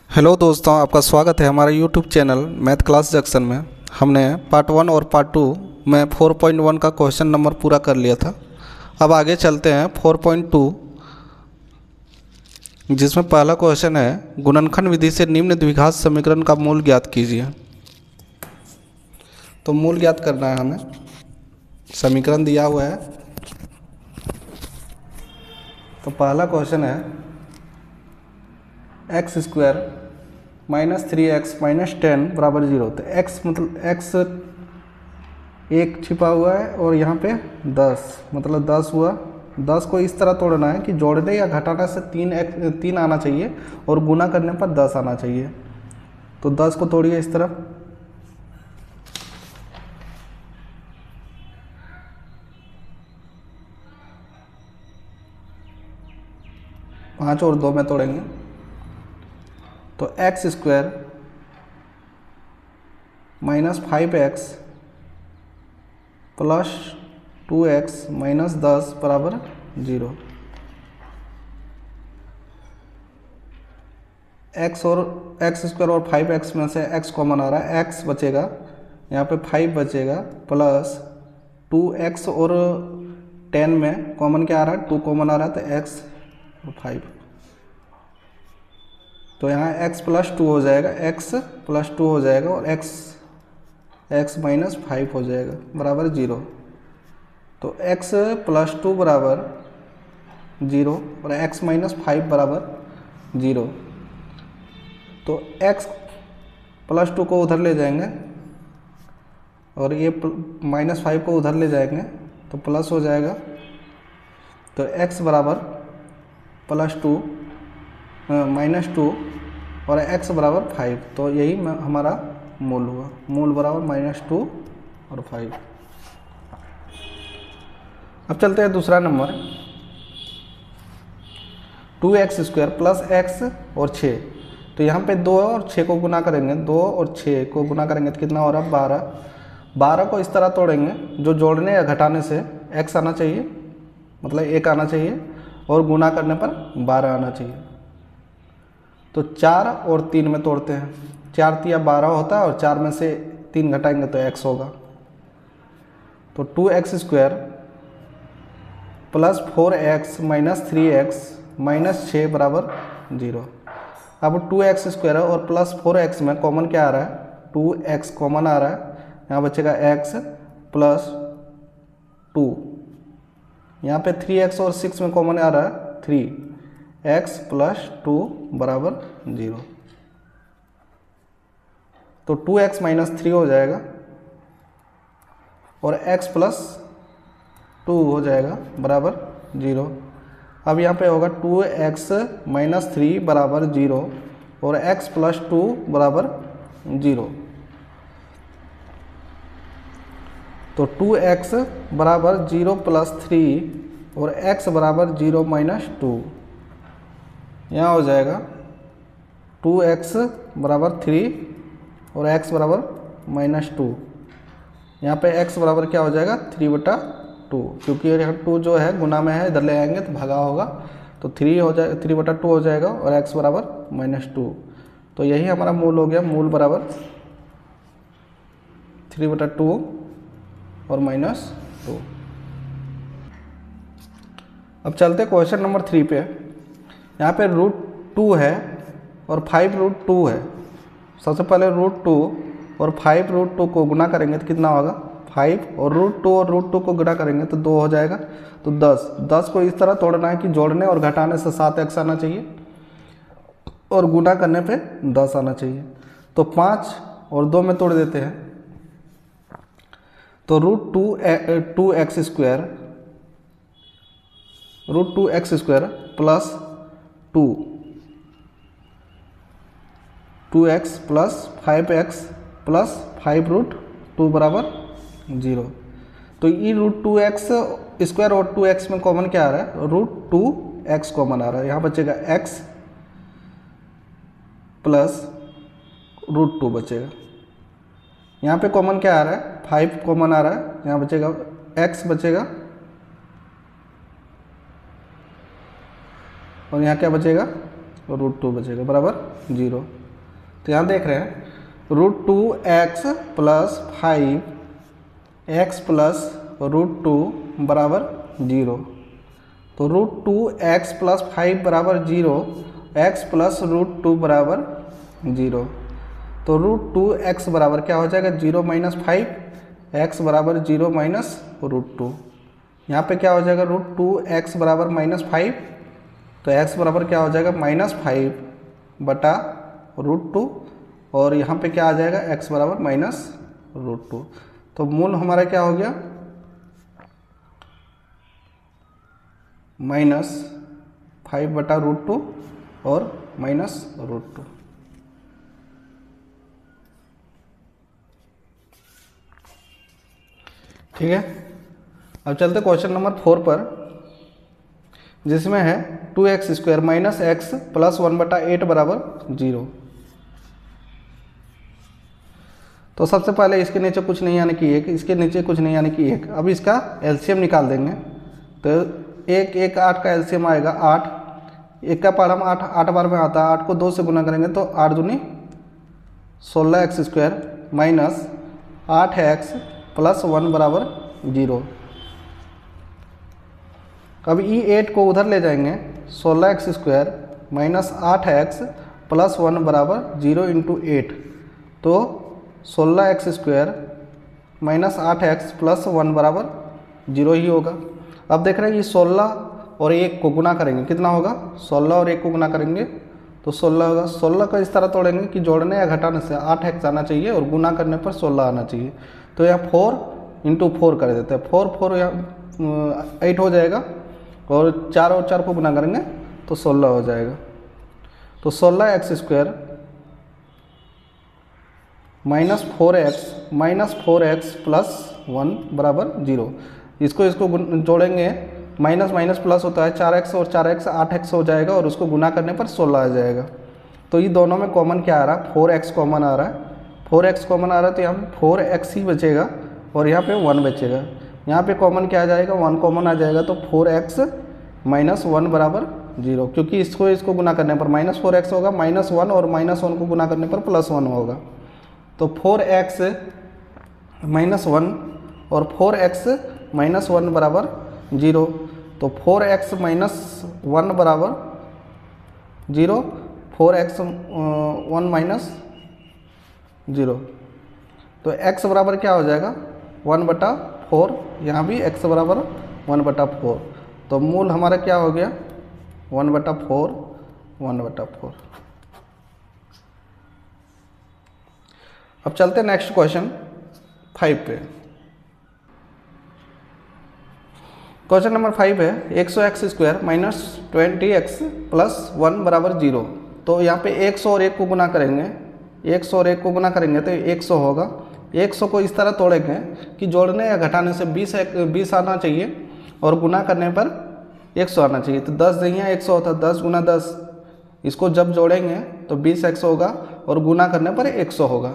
Hello दोस्तों, आपका स्वागत है हमारे YouTube channel math class junction में। हमने पार्ट 1 और पार्ट 2 में 4.1 का क्वेश्चन नंबर पूरा कर लिया था। अब आगे चलते हैं 4.2, जिसमें पहला क्वेश्चन है गुणनखंड विधि से निम्न द्विघात समीकरण का मूल ज्ञात कीजिए। तो मूल ज्ञात करना है हमें। समीकरण दिया हुआ है। तो पहला क्वेश्चन है x square minus 3x minus 10 बराबर 0। तो x मतलब x एक छिपा हुआ है और यहाँ पे 10 मतलब 10 हुआ। 10 को इस तरह तोड़ना है कि जोड़ने या घटाने से 3 आना चाहिए और गुना करने पर 10 आना चाहिए। तो 10 को तोड़िए इस तरफ। पाँच और 2 में तोड़ेंगे तो x square minus 5x plus 2x minus 10 बराबर 0। x और एक्स स्क्वायर और 5x में से x कॉमन आ रहा है, x बचेगा, यहाँ पे 5 बचेगा, प्लस 2x और 10 में कॉमन क्या आ रहा है, 2 कॉमन आ रहा है, तो x और 5। तो यहाँ x प्लस 2 हो जाएगा, x प्लस 2 हो जाएगा और x माइनस 5 हो जाएगा बराबर 0। तो x प्लस 2 बराबर 0 और x माइनस 5 बराबर 0। तो x प्लस 2 को उधर ले जाएंगे और ये माइनस 5 को उधर ले जाएंगे तो प्लस हो जाएगा। तो x बराबर प्लस 2 माइनस 2 और x बराबर 5। तो यही हमारा मूल हुआ। मूल बराबर माइनस 2 और 5। अब चलते हैं दूसरा number 2x square plus x और 6। तो यहाँ पे 2 और 6 को गुना करेंगे, 2 और 6 को गुना करेंगे तो कितना हो रहा है, 12। 12 को इस तरह तोड़ेंगे, जो जोड़ने या घटाने से x आना चाहिए, मतलब 1 आना चाहिए, और गुना करने पर 12 आना चाहिए। तो 4 और 3 में तोड़ते हैं। 4 तिया 12 होता है और 4 में से 3 घटाएंगे तो x होगा। तो 2x square plus 4x minus 3x minus 6 बराबर 0। अब 2x स्क्वायर और प्लस 4x में कॉमन क्या आ रहा है, 2x कॉमन आ रहा है, यहाँ बचेगा x प्लस 2। यहाँ पे 3x और 6 में कॉमन आ रहा है 3x प्लस 2 बराबर 0। तो 2x माइनस 3 हो जाएगा और x प्लस 2 हो जाएगा बराबर 0। अब यहाँ पे होगा 2x माइनस 3 बराबर 0 और x प्लस 2 बराबर 0। तो 2x बराबर 0 प्लस 3 और x बराबर 0 माइनस 2। यहाँ हो जाएगा 2x बराबर 3 और x बराबर माइनस 2। यहाँ पे x बराबर क्या हो जाएगा, 3/2, क्योंकि यहाँ 2 जो है गुना में है, इधर ले आएंगे तो भागा होगा, तो 3 हो जाएगा, 3/2 हो जाएगा और x बराबर माइनस 2। तो यही हमारा मूल हो गया। मूल बराबर 3/2 और माइनस 2। अब चलते क्वेश्चन नंबर 3 पे। यहाँ पे √2 है और 5√2 है। सबसे पहले √2 और 5√2 को गुना करेंगे तो कितना होगा, 5 और √2 और √2 को गुना करेंगे तो 2 हो जाएगा। तो 10 को इस तरह तोड़ना है कि जोड़ने और घटाने से 7x आना चाहिए और गुना करने पे 10 आना चाहिए। तो 5 और 2 में तोड़ देते हैं। तो √2x square plus 2x plus 5x plus 5√2 बराबर 0। तो ये √2x स्क्वायर और 2x में कॉमन क्या आ रहा है, √2x कॉमन आ रहा है। यहाँ बचेगा x प्लस √2 बचेगा। यहाँ पे कॉमन क्या आ रहा है, 5 कॉमन आ रहा है, यहाँ बचेगा x बचेगा और यहाँ क्या बचेगा √2 बचेगा बराबर 0। तो यहाँ देख रहे हैं √2x प्लस 5x प्लस √2 बराबर 0। तो √2x प्लस 5 बराबर 0, x प्लस √2 बराबर 0। तो √2x बराबर क्या हो जाएगा 0 माइनस 5, x बराबर 0 माइनस √2। यहाँ पे क्या हो जाएगा √2x बराबर -5, तो x बराबर क्या हो जाएगा -5 बटा √2, और यहाँ पे क्या आ जाएगा x बराबर -√2। तो मूल हमारा क्या हो गया -5 बटा √2 और -√2। ठीक है, अब चलते क्वेश्चन नंबर 4 पर, जिसमें है 2x² माइनस x प्लस 1/8 बराबर 0। तो सबसे पहले इसके नीचे कुछ नहीं यानी कि 1, इसके नीचे कुछ नहीं यानी कि 1। अब इसका एलसीएम निकाल देंगे। तो 1 8 का एलसीएम आएगा 8, 1 का पावर हम 8 बार में आता है, 8 को 2 से गुना करेंगे तो 8 दूनी 16x² माइनस 8x प्लस 1 बराबर 0। अब ई 8 को उधर ले जाएंगे, 16x² माइनस 8x प्लस 1 बराबर 0 इंटू 8, तो 16x² माइनस 8x प्लस 1 बराबर 0 ही होगा। अब देख रहे हैं ये 16 और 1 को गुना करेंगे, कितना होगा 16 और 1 को गुना करेंगे तो 16 होगा। 16 को इस तरह तोड़ेंगे कि जोड़ने या घटाने से 8x आना चाहिए और गुना करने पर 16 आना चाहिए। तो यहाँ 4 इंटू 4 कर देते हैं, 4 यहाँ 8 हो जाएगा, और 4 और 4 को गुना करेंगे तो 16 हो जाएगा। तो 16x² माइनस 4x प्लस 1 बराबर 0। इसको जोड़ेंगे, माइनस माइनस प्लस होता है, 4x और 4x 8x हो जाएगा, और उसको गुना करने पर 16 आ जाएगा। तो ये दोनों में कॉमन क्या आ रहा है 4x कॉमन आ रहा है, 4x कॉमन आ रहा है, तो यहाँ 4x ही बचेगा और यहाँ पे 1 बचेगा। यहाँ पे कॉमन क्या आ जाएगा 1 कॉमन आ जाएगा, तो 4x माइनस 1 बराबर 0, क्योंकि इसको गुना करने पर -4x होगा, -1 और -1 को गुना करने पर +1 होगा। तो 4x माइनस 1 और 4x माइनस 1 बराबर 0, तो 4x माइनस 1 बराबर 0, 4x 1 माइनस 0, तो x बराबर क्या हो जाएगा 1/4, यहाँ भी x बराबर 1/4। तो मूल हमारा क्या हो गया 1/4। अब चलते हैं नेक्स्ट क्वेश्चन 5 पे। क्वेश्चन नंबर 5 है 100x² माइनस 20x प्लस 1 बराबर 0। तो यहाँ पे 100 और 1 को गुना करेंगे, 100 और 1 को गुना करेंगे तो 100 होगा। 100 को इस तरह तोड़ेंगे कि जोड़ने या घटाने से 20 आना चाहिए और गुना करने पर 100 आना चाहिए। तो 10 यहाँ 100 होता है, 10 गुना 10, इसको जब जोड़ेंगे तो 20x होगा और गुना करने पर 100 होगा।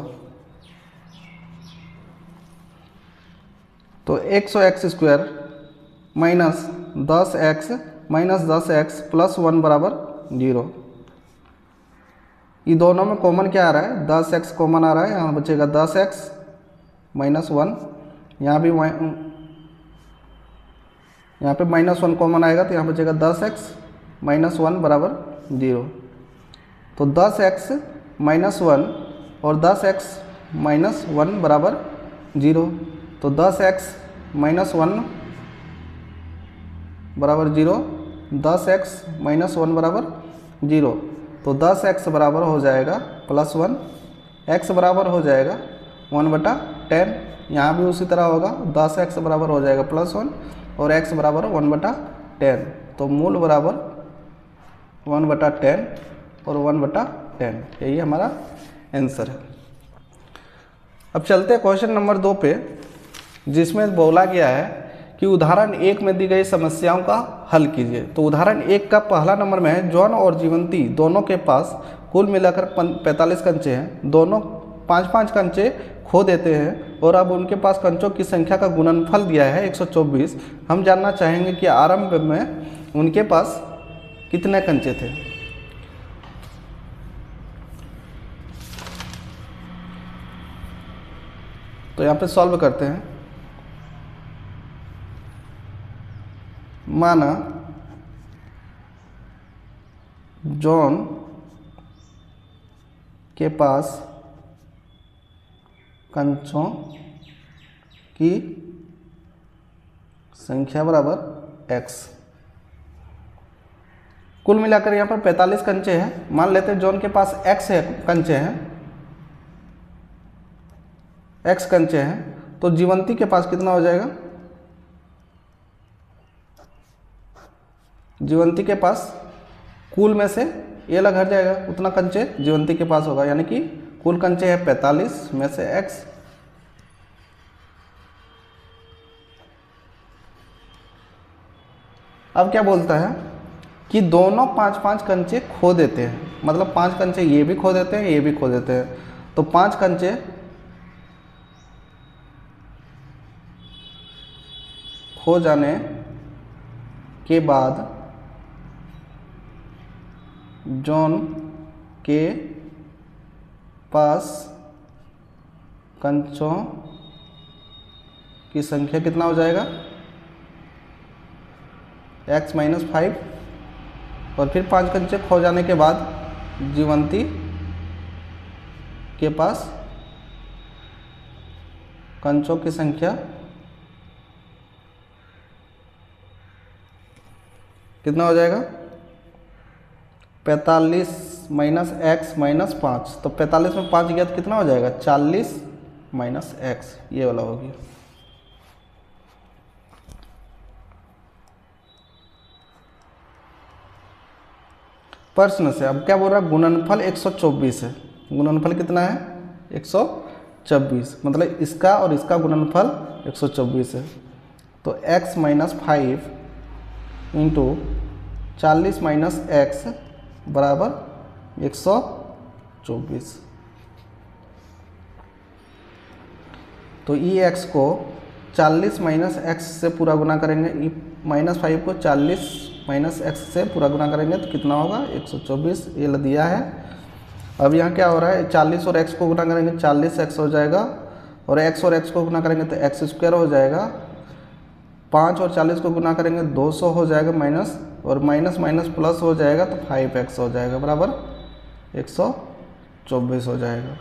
तो 100x² माइनस 10x प्लस 1 बराबर 0। ये दोनों में कॉमन क्या आ रहा है 10x कॉमन आ रहा है, यहाँ बचेगा 10x माइनस 1, यहाँ भी यहाँ पे -1 कॉमन आएगा तो यहाँ बचेगा 10x माइनस 1 बराबर 0। तो 10x माइनस 1 और 10x माइनस 1 बराबर 0, तो 10x माइनस 1 बराबर 0, 10x माइनस 1 बराबर 0, तो 10x बराबर हो जाएगा +1, x बराबर हो जाएगा 1/10। यहाँ भी उसी तरह होगा, 10x बराबर हो जाएगा +1 और x बराबर 1/10। तो मूल बराबर 1/10 और 1/10, यही हमारा आंसर है। अब चलते हैं क्वेश्चन नंबर 2 पे, जिसमें बोला गया है कि उदाहरण 1 में दी गई समस्याओं का हल कीजिए। तो उदाहरण 1 का पहला नंबर में है जॉन और जीवंती दोनों के पास कुल मिलाकर 45 कंचे हैं, दोनों 5-5 कंचे खो देते हैं और अब उनके पास कंचों की संख्या का गुणनफल दिया है 124। हम जानना चाहेंगे कि आरंभ में उनके पास कितने कंचे थे। तो यहाँ पे सॉल्व करते हैं। माना जॉन के पास कंचों की संख्या बराबर x। कुल मिलाकर यहाँ पर 45 कंचे हैं। मान लेते हैं जॉन के पास x है, कंचे हैं, x कंचे हैं, तो जीवंती के पास कितना हो जाएगा? जीवंती के पास कुल में से ये अलग हट जाएगा, उतना कंचे जीवंती के पास होगा, यानी कि कुल कंचे है 45 में से x। अब क्या बोलता है कि दोनों 5-5 कंचे खो देते हैं, मतलब 5 कंचे ये भी खो देते हैं, ये भी खो देते हैं। तो 5 कंचे खो जाने के बाद जॉन के पास कंचों की संख्या कितना हो जाएगा? x minus 5। और फिर 5 कंचे खो जाने के बाद जीवंती के पास कंचों की संख्या कितना हो जाएगा? 45 माइनस x माइनस 5। तो 45 में 5 गया तो कितना हो जाएगा? 40 माइनस x, ये वाला हो गया। प्रश्न से अब क्या बोल रहा है? गुणनफल 124 है। गुणनफल कितना है? 124, मतलब इसका और इसका गुणनफल 124 है। तो x minus 5 into 40 minus x बराबर 124। तो ई एक्स को 40 माइनस एक्स से पूरा गुना करेंगे, ई माइनस 5 को 40 माइनस एक्स से पूरा गुना करेंगे तो कितना होगा? 124। ये दिया है। अब यहाँ क्या हो रहा है? 40 और x को गुना करेंगे 40x हो जाएगा, और x और x को गुना करेंगे तो x स्क्वायर हो जाएगा। 5 और 40 को गुना करेंगे 200 हो जाएगा माइनस, और माइनस माइनस प्लस हो जाएगा तो 5x हो जाएगा बराबर 124 हो जाएगा।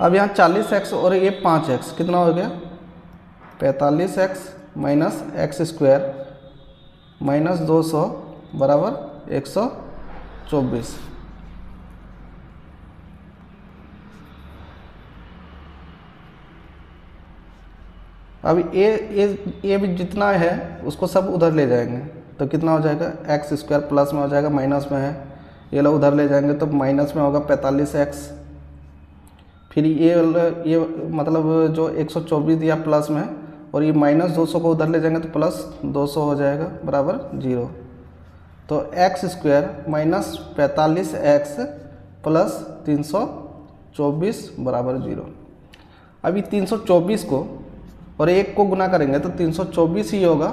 अब यहाँ 40x और ये 5x कितना हो गया? 45x minus x square minus 200 बराबर 124। अब ये भी जितना है उसको सब उधर ले जाएंगे तो कितना हो जाएगा? एक्स स्क्वायर प्लस में हो जाएगा, माइनस में है, ये लोग उधर ले जाएंगे तो माइनस में होगा 45x। फिर ये मतलब जो 124 दिया प्लस में, और ये माइनस 200 को उधर ले जाएंगे तो प्लस 200 हो जाएगा बराबर 0। तो x square minus 45x plus 324 बराबर 0। अभी 324 को और 1 को गुना करेंगे तो 324 ही होगा।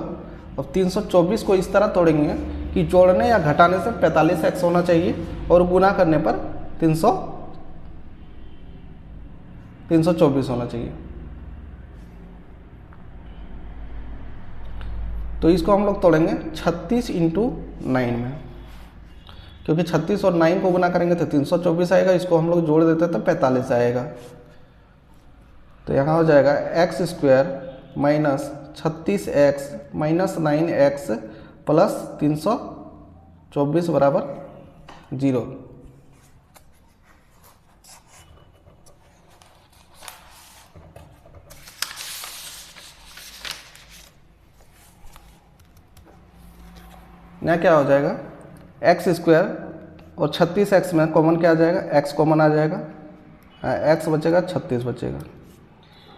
अब 324 को इस तरह तोड़ेंगे कि जोड़ने या घटाने से 45x होना चाहिए और गुना करने पर 324 होना चाहिए। तो इसको हम लोग तोड़ेंगे 36 इंटू 9 में, क्योंकि 36 और 9 को गुना करेंगे तो 324 आएगा, इसको हम लोग जोड़ देते तो 45 आएगा। तो यहाँ हो जाएगा x square minus 36x minus 9x plus 324 बराबर 0। यहाँ क्या हो जाएगा? एक्स स्क्वायर और 36x में कॉमन क्या आ जाएगा? x कॉमन आ जाएगा, x बचेगा 36 बचेगा।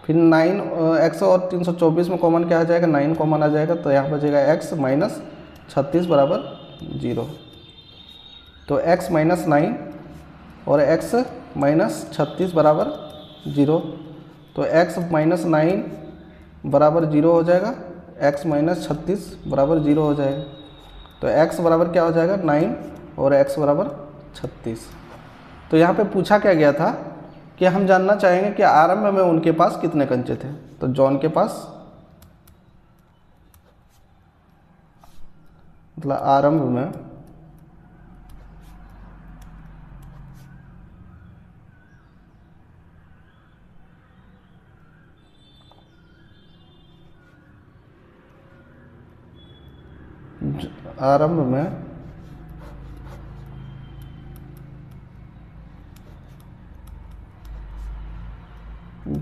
फिर 9x और 324 में कॉमन क्या आ जाएगा? 9 कॉमन आ जाएगा, तो यहाँ बचेगा x माइनस 36 बराबर 0। तो x माइनस 9 और x माइनस 36 बराबर 0। तो x माइनस 9 बराबर 0 हो जाएगा, x माइनस 36 बराबर 0 हो जाएगा। तो x बराबर क्या हो जाएगा? 9 और x बराबर 36। तो यहाँ पे पूछा क्या गया था कि हम जानना चाहेंगे कि आरंभ में उनके पास कितने कंचे थे। तो जॉन के पास मतलब आरंभ में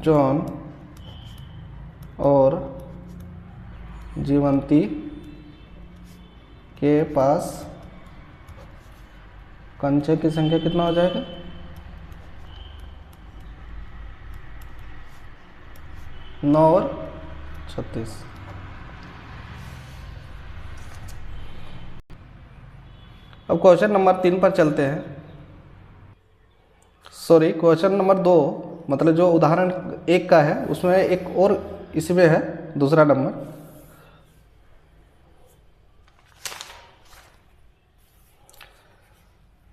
जॉन और जीवंती के पास कंचे की संख्या कितना हो जाएगा? 9 और 36। अब क्वेश्चन नंबर 3 पर चलते हैं। सॉरी, क्वेश्चन नंबर 2 मतलब जो उदाहरण 1 का है उसमें एक और इसमें है दूसरा नंबर।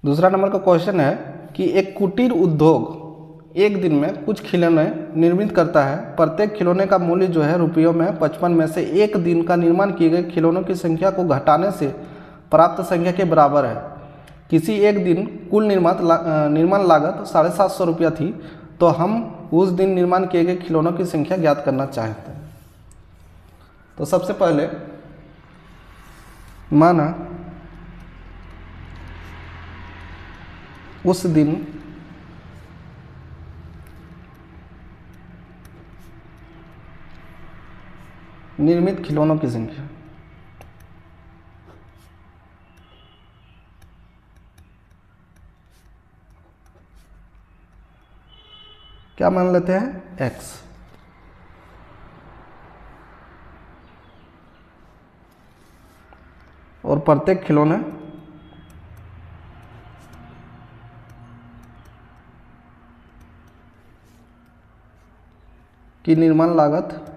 दूसरा नंबर का क्वेश्चन है कि एक कुटीर उद्योग एक दिन में कुछ खिलौने निर्मित करता है। प्रत्येक खिलौने का मूल्य जो है रुपयों में 55 में से एक दिन का निर्माण किए गए खिलौनों की संख्या को घटाने से प्राप्त संख्या के बराबर है। किसी एक दिन कुल निर्माण लागत 750 रुपया थी, तो हम उस दिन निर्माण किए गए खिलौनों की संख्या ज्ञात करना चाहते हैं। तो सबसे पहले माना उस दिन निर्मित खिलौनों की संख्या क्या मान लेते हैं? x। और प्रत्येक खिलौने की निर्माण लागत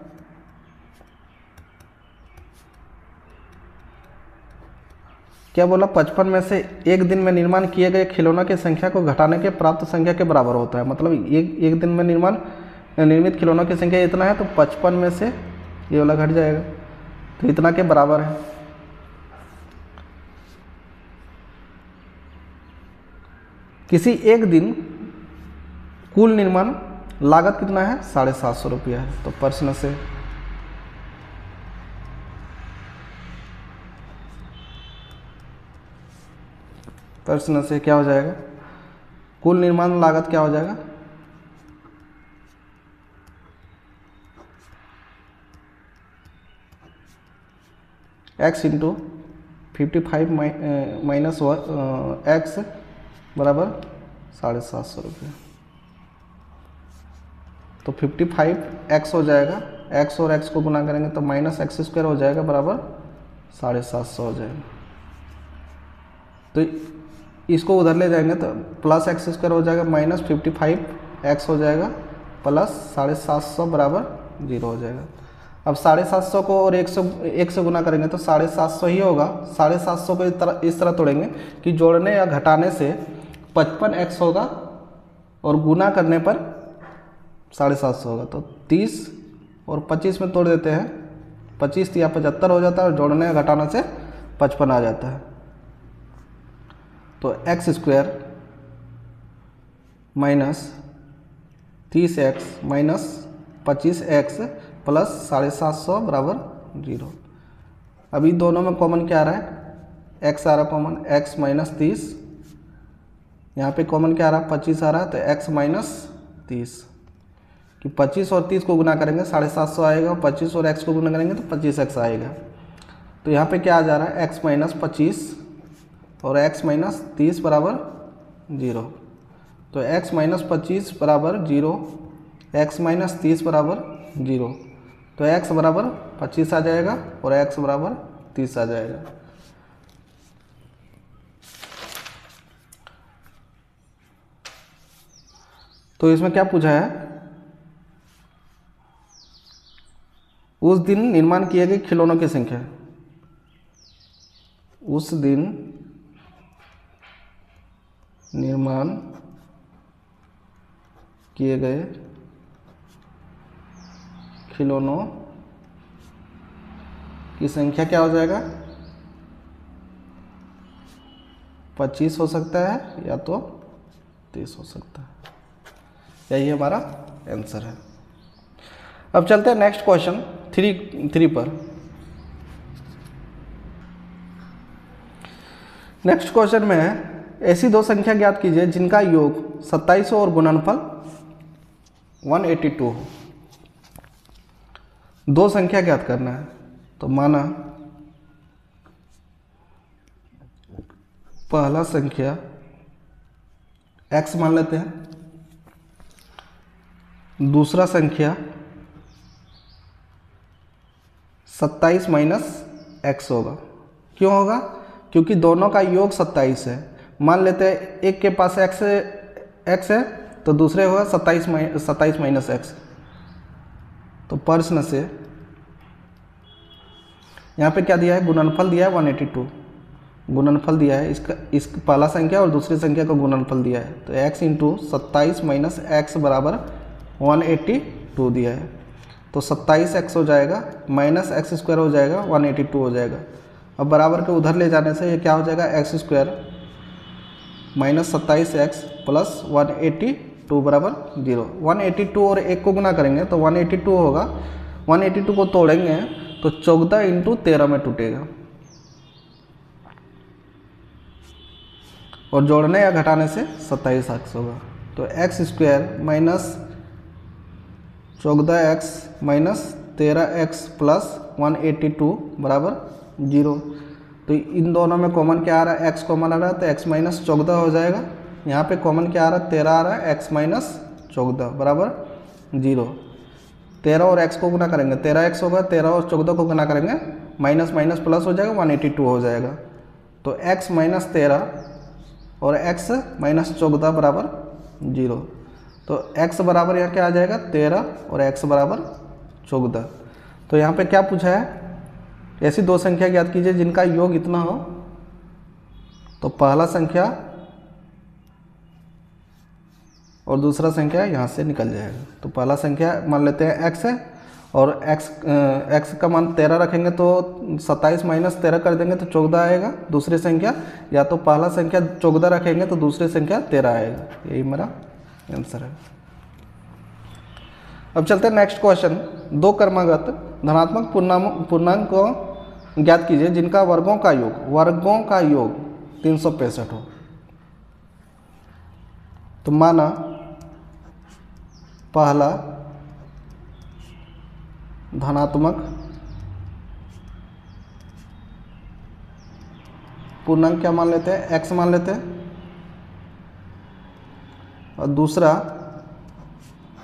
क्या बोला? 55 में से एक दिन में निर्माण किए गए खिलौनों की संख्या को घटाने के प्राप्त संख्या के बराबर होता है। मतलब एक दिन में निर्मित खिलौनों की संख्या इतना है, तो 55 में से ये वाला घट जाएगा, तो इतना के बराबर है। किसी एक दिन कुल निर्माण लागत कितना है? 750 रुपया है। तो प्रश्न से क्या हो जाएगा? कुल निर्माण लागत क्या हो जाएगा? x इंटू 55 माइनस x बराबर 750 रुपये। तो 55x हो जाएगा, x और x को गुना करेंगे तो माइनस एक्स स्क्वायर हो जाएगा बराबर 750 हो जाएगा। तो इसको उधर ले जाएंगे तो प्लस एक्स स्क्वायर हो जाएगा, माइनस 55x हो जाएगा, प्लस 750 बराबर 0 हो जाएगा। अब 750 को और 1 से गुना करेंगे तो 750 ही होगा। 750 को इस तरह तोड़ेंगे कि जोड़ने या घटाने से 55x होगा और गुना करने पर 750 होगा। तो 30 और 25 में तोड़ देते हैं, 25 या 75 हो जाता है, और जोड़ने या घटाने से 55 आ जाता है। तो x square minus 30x minus 25x plus 750 बराबर 0। अभी दोनों में कॉमन क्या आ रहा है? x आ रहा है कॉमन, x माइनस 30, यहाँ पे कॉमन क्या आ रहा है? 25 आ रहा है, तो x माइनस 30 कि 25 और 30 को गुना करेंगे 750 आएगा, 25 और x को गुना करेंगे तो 25x आएगा। तो यहाँ पे क्या आ जा रहा है? x माइनस 25 और x माइनस 30 बराबर 0। तो x माइनस 25 बराबर 0, x माइनस 30 बराबर 0, तो x बराबर 25 आ जाएगा और x बराबर 30 आ जाएगा। तो इसमें क्या पूछा है? उस दिन निर्माण किए गए खिलौनों की संख्या, उस दिन निर्माण किए गए खिलौनों की संख्या क्या हो जाएगा, 25 हो सकता है या तो 30 हो सकता है। यही हमारा आंसर है। अब चलते हैं नेक्स्ट क्वेश्चन 3 पर। नेक्स्ट क्वेश्चन में है, ऐसी दो संख्या ज्ञात कीजिए जिनका योग 27 और गुणनफल 182 हो। दो संख्या ज्ञात करना है, तो माना पहला संख्या x मान लेते हैं, दूसरा संख्या 27 माइनस x होगा। क्यों होगा? क्योंकि दोनों का योग 27 है। मान लेते हैं एक के पास x है तो दूसरे होगा 27 माइनस x। तो प्रश्न से यहाँ पे क्या दिया है, गुणनफल दिया है 182, गुणनफल दिया है इस पहला संख्या और दूसरी संख्या का गुणनफल दिया है। तो x इंटू 27 माइनस एक्स बराबर 182 दिया है। तो 27x हो जाएगा माइनस एक्स स्क्वायर हो जाएगा 182 हो जाएगा। अब बराबर के उधर ले जाने से ये क्या हो जाएगा, x square minus 27x plus 182 बराबर 0। 182 और 1 को गुना करेंगे तो 182 होगा। 182 को तोड़ेंगे तो 14 इंटू 13 में टूटेगा, और जोड़ने या घटाने से 27x होगा। तो x square minus 14x minus 13x plus 182 बराबर 0। तो इन दोनों में कॉमन क्या आ रहा है, x कॉमन आ रहा है, तो x माइनस 14 हो जाएगा। यहाँ पे कॉमन क्या आ रहा है, 13 आ रहा है, x माइनस 14 बराबर 0। 13 और x को गुना करेंगे 13x होगा, 13 और 14 को गुना करेंगे माइनस माइनस प्लस हो जाएगा 182 हो जाएगा। तो x माइनस 13 और x माइनस 14 बराबर 0। तो x बराबर यहाँ क्या आ जाएगा 13 और x बराबर 14। तो यहाँ पे क्या पूछा है, ऐसी दो संख्या ज्ञात कीजिए जिनका योग इतना हो। तो पहला संख्या और दूसरा संख्या यहाँ से निकल जाएगा। तो पहला संख्या मान लेते हैं x है, और x का मान 13 रखेंगे तो 27 माइनस 13 कर देंगे तो 14 आएगा दूसरी संख्या, या तो पहला संख्या 14 रखेंगे तो दूसरी संख्या 13 आएगा। यही मेरा आंसर है। अब चलते हैं नेक्स्ट क्वेश्चन। दो क्रमागत धनात्मक पूर्णांक को ज्ञात कीजिए जिनका वर्गों का योग 365 हो। तो माना पहला धनात्मक पूर्णांक क्या मान लेते हैं, x मान लेते हैं, और दूसरा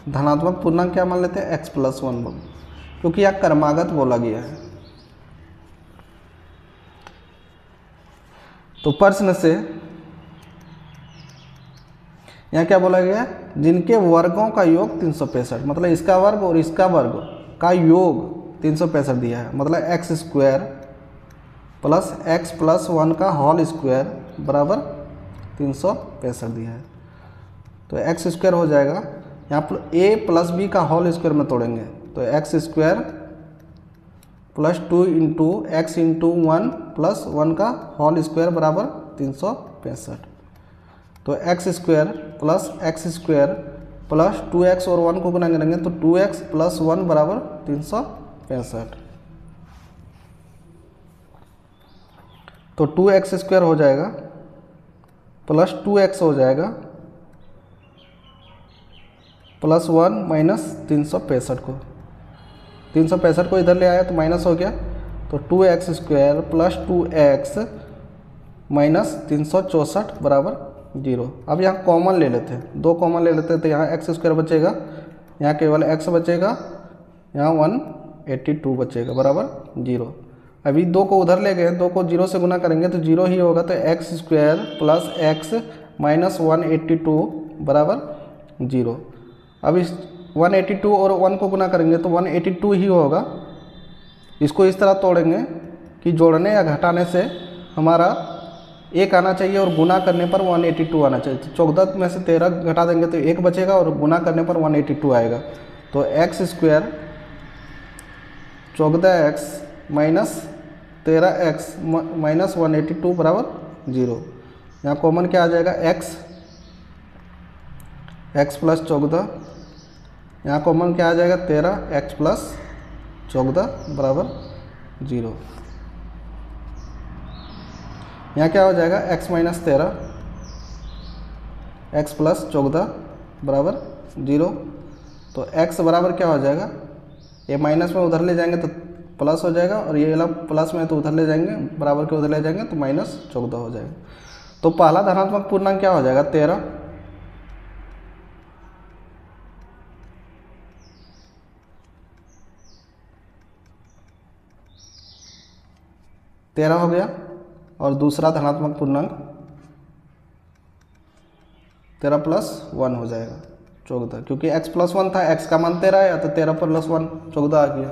धनात्मक पूर्णांक क्या मान लेते हैं, x प्लस 1, क्योंकि यह क्रमागत बोला गया है। तो प्रश्न से यहाँ क्या बोला गया, जिनके वर्गों का योग 365, मतलब इसका वर्ग और इसका वर्ग का योग 365 दिया है। मतलब x square plus x plus 1 का होल स्क्वायर बराबर 365 दिया है। तो एक्स स्क्वायर हो जाएगा, यहाँ पर ए प्लस बी का होल स्क्वायर में तोड़ेंगे तो x square plus 2 into x into 1 plus 1 का होल स्क्वायर बराबर 365। तो एक्स स्क्वायर प्लस 2x और 1 को गुना करेंगे तो 2x प्लस 1 बराबर 365। तो 2x स्क्वायर हो जाएगा प्लस 2x हो जाएगा प्लस 1 माइनस 365 को इधर ले आया तो माइनस हो गया। तो 2x square plus 2x minus 364 बराबर 0। अब यहाँ कॉमन ले लेते हैं, दो कॉमन ले लेते हैं तो यहाँ एक्स स्क्वायर बचेगा, यहाँ केवल x बचेगा, यहाँ 182 बचेगा बराबर 0। अभी दो को उधर ले गए, दो को 0 से गुना करेंगे तो 0 ही होगा। तो x square plus x minus 182 बराबर 0। अब इस 182 और 1 को गुना करेंगे तो 182 ही होगा। इसको इस तरह तोड़ेंगे कि जोड़ने या घटाने से हमारा 1 आना चाहिए और गुना करने पर 182 आना चाहिए। तो 14 में से 13 घटा देंगे तो 1 बचेगा और गुना करने पर 182 आएगा। तो x square 14x minus 13x minus 182 बराबर 0। यहाँ कॉमन क्या आ जाएगा, x प्लस 14, यहाँ कॉमन क्या आ जाएगा 13, x प्लस 14 बराबर 0। यहाँ क्या हो जाएगा x माइनस 13, x प्लस 14 बराबर 0। तो x बराबर क्या हो जाएगा, ये माइनस में उधर ले जाएंगे तो प्लस हो जाएगा और ये वाला प्लस में तो उधर ले जाएंगे, बराबर के उधर ले जाएंगे तो माइनस 14 हो जाएगा। तो पहला धनात्मक पूर्णांक क्या हो जाएगा 13, हो गया और दूसरा धनात्मक पूर्णांक 13 प्लस 1 हो जाएगा 14, क्योंकि x प्लस 1 था, x का मान 13 है तो 13 प्लस 1 14 आ गया।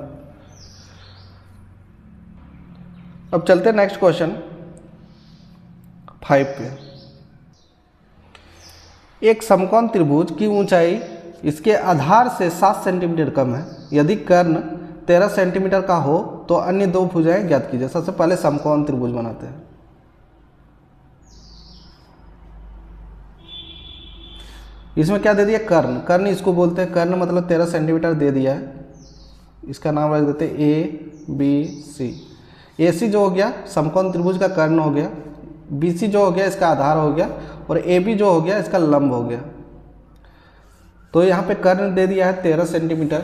अब चलते नेक्स्ट क्वेश्चन 5 पे। एक समकोण त्रिभुज की ऊंचाई इसके आधार से 7 सेंटीमीटर कम है। यदि कर्ण 13 सेंटीमीटर का हो तो अन्य दो भुजाएं ज्ञात कीजिए। सबसे पहले समकोण त्रिभुज बनाते हैं। इसमें क्या दे दिया, कर्ण। कर्ण इसको बोलते हैं, कर्ण मतलब 13 सेंटीमीटर दे दिया है। इसका नाम रख देते हैं ABC। AC जो हो गया समकोण त्रिभुज का कर्ण हो गया, BC जो हो गया इसका आधार हो गया और AB जो हो गया इसका लंब हो गया। तो यहाँ पे कर्ण दे दिया है 13 सेंटीमीटर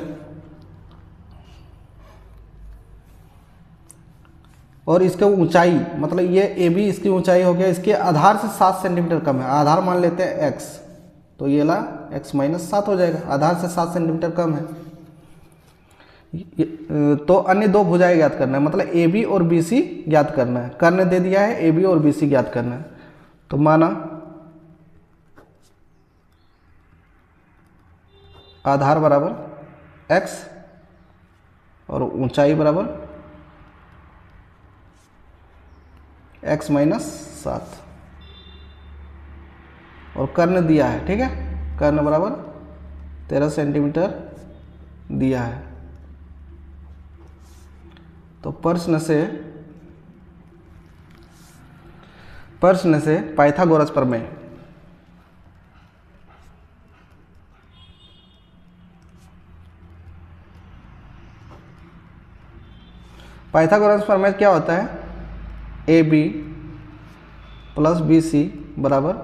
और इसका ऊंचाई मतलब ये AB इसकी ऊंचाई हो गया, इसके आधार से 7 सेंटीमीटर कम है। आधार मान लेते हैं x, तो ये ला x माइनस 7 हो जाएगा, आधार से 7 सेंटीमीटर कम है। तो अन्य दो भुजाएं ज्ञात करना है, मतलब AB और BC ज्ञात करना है। कर्ण दे दिया है, AB और BC ज्ञात करना है। तो माना आधार बराबर x और ऊंचाई बराबर x माइनस 7 और कर्ण दिया है, ठीक है। कर्ण बराबर 13 सेंटीमीटर दिया है। तो प्रश्न से पाइथागोरस प्रमेय। पाइथागोरस प्रमेय क्या होता है, AB प्लस BC बराबर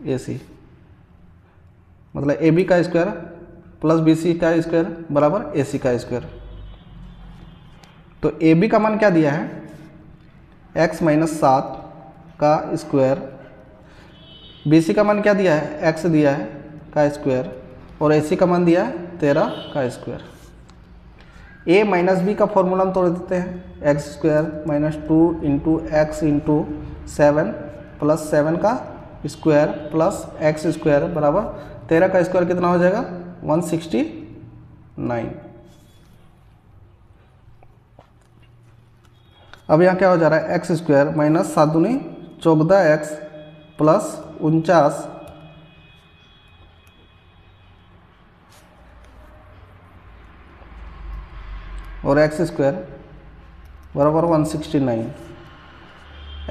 AC, मतलब AB का स्क्वायर प्लस BC का स्क्वायर बराबर AC का स्क्वायर। तो AB का मान क्या दिया है, x माइनस 7 का स्क्वायर, BC का मान क्या दिया है, x दिया है का स्क्वायर और AC का मान दिया है 13 का स्क्वायर। A माइनस B का फॉर्मूला हम तोड़ देते हैं, x square minus 2 into x into 7 plus 7 का स्क्वायर प्लस एक्स स्क्वायर बराबर 13 का स्क्वायर कितना हो जाएगा 169। अब यहाँ क्या हो जा रहा है, एक्स स्क्वायर माइनस 7 दूनी 14x प्लस 49 और एक्स स्क्वायर बराबर 169।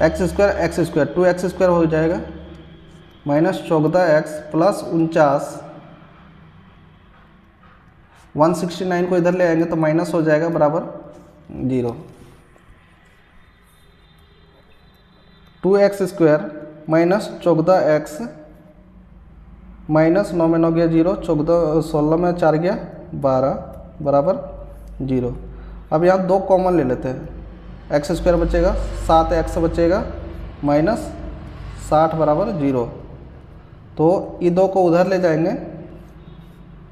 एक्स स्क्वायर 2x स्क्वायर हो जाएगा माइनस 14x प्लस 49, 169 को इधर ले आएंगे तो माइनस हो जाएगा बराबर 0। 2x square minus 14x minus 9 में 9 गया 0, 14 16 में 4 गया 12 बराबर 0। अब यहाँ 2 कॉमन ले लेते हैं, एक्स स्क्वायर बचेगा 7x बचेगा माइनस 60 बराबर 0। तो ये 2 को उधर ले जाएंगे,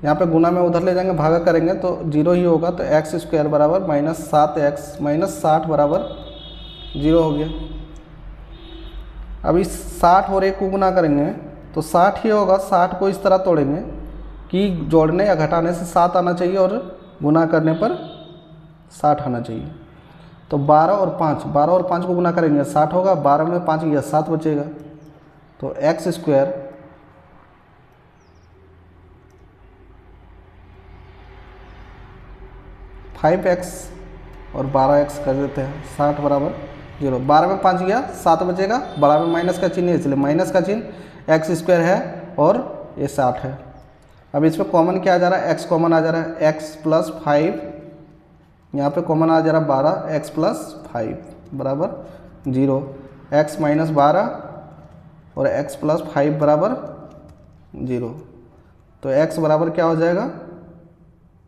यहाँ पे गुना में उधर ले जाएंगे, भागा करेंगे तो 0 ही होगा। तो एक्स स्क्वायर बराबर माइनस 7x माइनस 60 बराबर 0 हो गया। अब इस 60 और 1 को गुना करेंगे तो 60 ही होगा। 60 को इस तरह तोड़ेंगे कि जोड़ने या घटाने से 7 आना चाहिए और गुना करने पर 60 आना चाहिए। तो 12 और 5 को गुना करेंगे 60 होगा, 12 में 5 गया 7 बचेगा। तो एक्स स्क्वायर फाइव एक्स और 12x कर देते हैं, 60 बराबर 0। 12 में 5 गया 7 बचेगा, बड़ा में माइनस का चिन्ह है इसलिए माइनस का चिन्ह, एक्स स्क्वायर है और ये 60 है। अब इसमें कॉमन क्या आ जा रहा है, x कॉमन आ जा रहा है, x प्लस 5, यहाँ पे कॉमन आ जा रहा है 12, x प्लस 5 बराबर 0, x माइनस 12 और x प्लस 5 बराबर 0। तो x बराबर क्या हो जाएगा,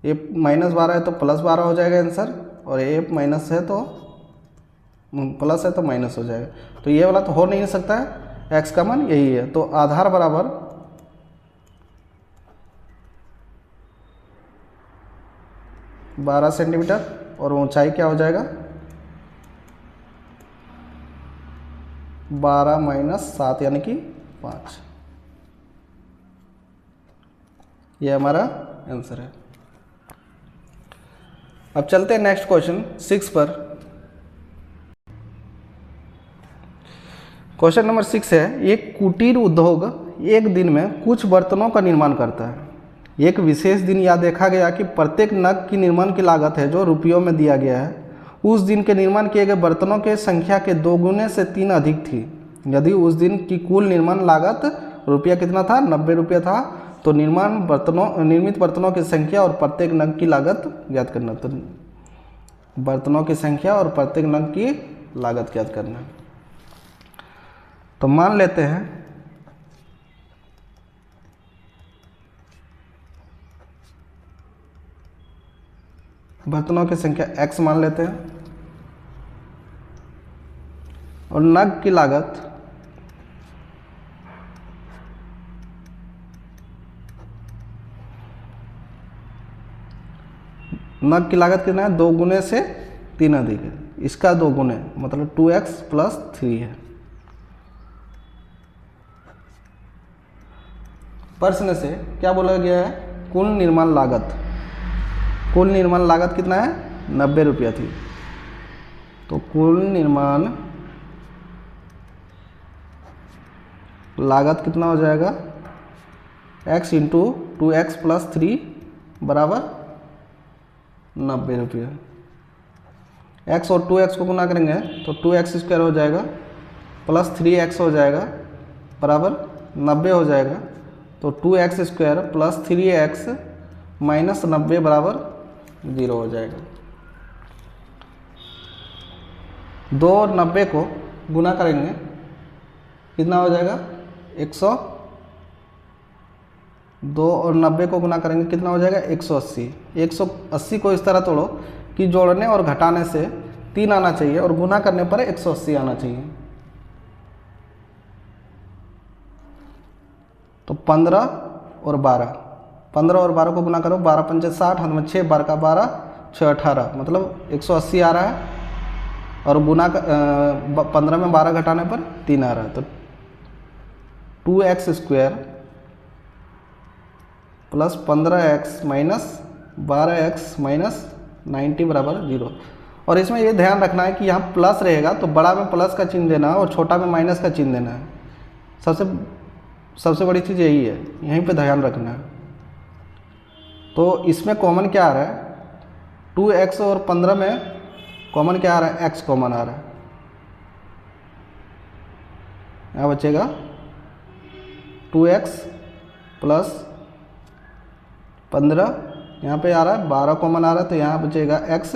ये माइनस 12 है तो प्लस 12 हो जाएगा आंसर, और ये माइनस है तो प्लस है तो माइनस हो जाएगा। तो ये वाला तो हो नहीं सकता है, x का मान यही है। तो आधार बराबर 12 सेंटीमीटर और ऊंचाई क्या हो जाएगा 12 माइनस 7 यानी कि 5। ये हमारा आंसर है। अब चलते हैं नेक्स्ट क्वेश्चन 6 पर। क्वेश्चन नंबर 6 है, एक कुटीर उद्योग एक दिन में कुछ बर्तनों का निर्माण करता है। एक विशेष दिन यह देखा गया कि प्रत्येक नग की निर्माण की लागत है जो रुपयों में दिया गया है, उस दिन के निर्माण किए गए बर्तनों के संख्या के 2 गुने से 3 अधिक थी। यदि उस दिन की कुल निर्माण लागत रुपया कितना था, 90 रुपया था, तो निर्मित बर्तनों की संख्या और प्रत्येक नग की लागत ज्ञात करना। तो बर्तनों की संख्या और प्रत्येक नग की लागत ज्ञात करना। तो मान लेते हैं बर्तनों की संख्या x मान लेते हैं और नग की लागत कितना है, 2 गुने से 3 अधिक है, इसका 2 गुने मतलब 2x प्लस 3 है। प्रश्न से क्या बोला गया है, कुल निर्माण लागत कितना है, 90 रुपया थी। तो कुल निर्माण लागत कितना हो जाएगा, x इंटू 2x प्लस 3 बराबर 90 रुपया। x और 2x को गुना करेंगे तो 2x स्क्वायर हो जाएगा प्लस 3x हो जाएगा बराबर 90 हो जाएगा। तो 2x square plus 3x minus 90 बराबर 0 हो जाएगा। 2 और 90 को गुना करेंगे कितना हो जाएगा 100। 2 और 90 को गुना करेंगे कितना हो जाएगा 180। 180 को इस तरह तोड़ो कि जोड़ने और घटाने से 3 आना चाहिए और गुना करने पर 180 आना चाहिए। तो 15 और 12 को गुना करो, 12 पंचे 60, हाथ में 6, 12 का 12, 6 18 मतलब 180 आ रहा है और गुना 15 में 12 घटाने पर 3 आ रहा है। तो 2x square plus 15x minus 12x minus 90 बराबर 0। और इसमें ये ध्यान रखना है कि यहाँ प्लस रहेगा तो बड़ा में प्लस का चिन्ह देना है और छोटा में माइनस का चिन्ह देना है। सबसे बड़ी चीज़ यही है, यहीं पे ध्यान रखना है। तो इसमें कॉमन क्या आ रहा है, 2x और 15 में कॉमन क्या आ रहा है, x कॉमन आ रहा है। यहाँ बचेगा 2x प्लस 15, यहाँ पे आ रहा है 12 कॉमन आ रहा है तो यहाँ बचेगा x।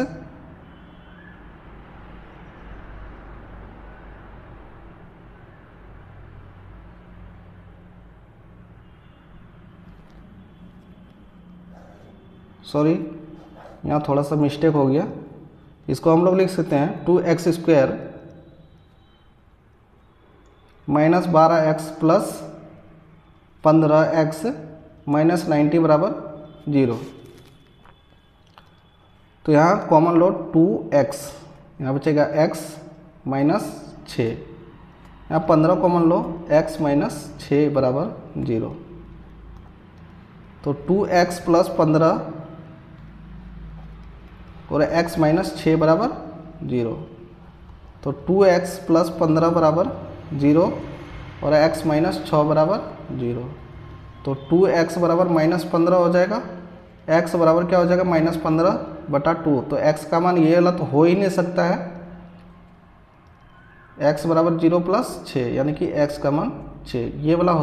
सॉरी, यहाँ थोड़ा सा मिस्टेक हो गया, इसको हम लोग लिख सकते हैं 2x square minus 12x plus 15x minus 90 बराबर 0। तो यहाँ कॉमन लो 2x, यहाँ बचेगा x माइनस 6, यहाँ 15 कॉमन लो x माइनस 6 बराबर 0। तो 2x प्लस 15 और x माइनस 6 बराबर 0। तो 2x प्लस 15 बराबर 0 और x माइनस 6 बराबर 0। तो 2x बराबर -15 हो जाएगा, x बराबर क्या हो जाएगा -15/2। तो x का मान ये वाला तो हो ही नहीं सकता है, x बराबर 0 + 6 यानी कि x का मान 6 ये वाला हो